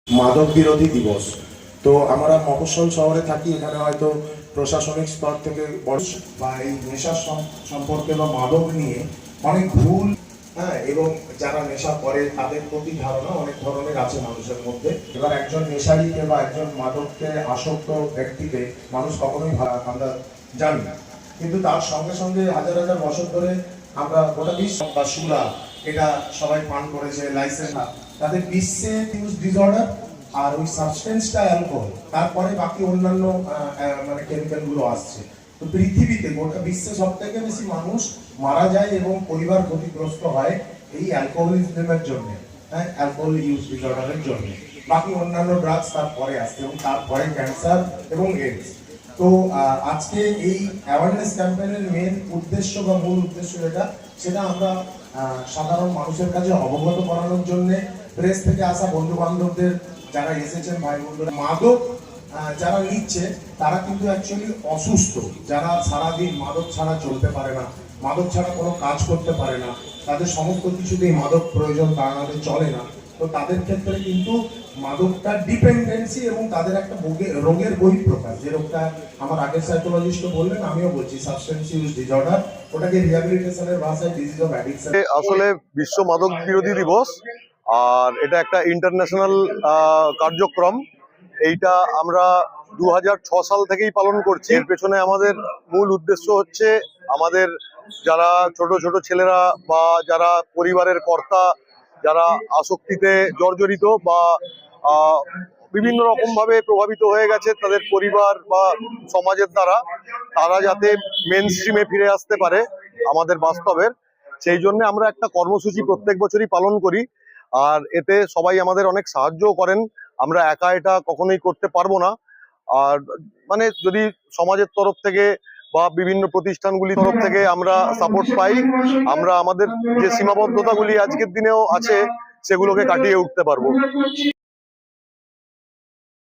মাদক বিরোধী দিবস। তো আমরা মফস্বল শহরে থাকি, এখানে হয়তো প্রশাসনিক স্তর থেকে বড় বা এই নেশার সম্পর্কে বা মাদক নিয়ে অনেক ভুল, হ্যাঁ, এবং যারা নেশা করে তাদের প্রতি ধারণা অনেক ধরনের আছে মানুষের মধ্যে। এবার একজন নেশারীকে বা একজন মাদককে আসক্ত ব্যক্তিকে মানুষ কখনোই আমরা জানি না, কিন্তু তার সঙ্গে সঙ্গে হাজার হাজার বছর ধরে আমরা গোটা বিশ্ব বা সুরা এটা সবাই পান করেছে, লাইসেন্স না, তাদের বিশ্বে ইউজ ডিসঅর্ডার আর ওই সাবস্টেন্সটা অ্যালকোহল, তারপরে বাকি অন্যান্য মানে কেমিক্যাল গুলো আসছে। তো পৃথিবীতে গোটা বিশ্বে সব থেকে বেশি মানুষ মারা যায় এবং পরিবার ক্ষতিগ্রস্ত হয় এই অ্যালকোহলিজমের জন্য, হ্যাঁ, অ্যালকোহল ইউজ ডিসঅর্ডারের জন্য। বাকি অন্যান্য ড্রাগস তারপরে আসছে এবং তারপরে ক্যান্সার এবং এইডস। তো আজকে এই অ্যাওয়ারনেস ক্যাম্পেইনের মেন উদ্দেশ্য বা মূল উদ্দেশ্য সেটা আমরা সাধারণ মানুষের কাছে অবগত করানোর জন্য প্রেস থেকে আসা বন্ধু বান্ধবদের যারা এসেছেন, ভাই বন্ধুরা, মাদক যারা নিচ্ছে তারা কিন্তু অ্যাকচুয়ালি অসুস্থ, যারা সারাদিন মাদক ছাড়া চলতে পারে না, মাদক ছাড়া কোনো কাজ করতে পারে না, তাদের সমস্ত কিছুতেই মাদক প্রয়োজন, তা নাহলে চলে না। তো তাদের ক্ষেত্রে কিন্তু মাদকটা ডিপেন্ডেন্সি এবং তাদের একটা রোগের বহিঃপ্রকাশ, যে রোগটা আমার আগের সাইকোলজিস্ট বললেন, আমিও বলছি সাবস্টেন্স ইউজ ডিসঅর্ডার, ওটাকে রিহ্যাবিলিটেশনের ভাষায় ডিজিজ অফ অ্যাডিকশন। আসলে বিশ্ব মাদক বিরোধী দিবস, আর এটা একটা ইন্টারন্যাশনাল কার্যক্রম। এইটা আমরা 2006 সাল থেকেই পালন করছি। এর পেছনে আমাদের মূল উদ্দেশ্য হচ্ছে আমাদের যারা ছোট ছোট ছেলেরা বা যারা পরিবারের কর্তা, যারা আসক্তিতে জর্জরিত বা বিভিন্ন রকম ভাবে প্রভাবিত হয়ে গেছে তাদের পরিবার বা সমাজের দ্বারা, তারা যাতে মেন স্ট্রিমে ফিরে আসতে পারে আমাদের বাস্তবের, সেই জন্য আমরা একটা কর্মসূচি প্রত্যেক বছরই পালন করি। আর এতে সবাই আমাদের অনেক সাহায্য করেন, আমরা একা এটা কখনোই করতে পারবো না। আর মানে যদি সমাজের তরফ থেকে বা বিভিন্ন প্রতিষ্ঠানগুলির তরফ থেকে আমরা সাপোর্ট পাই, আমরা আমাদের যে সীমাবদ্ধতাগুলি আজকের দিনেও আছে সেগুলোকে কাটিয়ে উঠতে পারবো।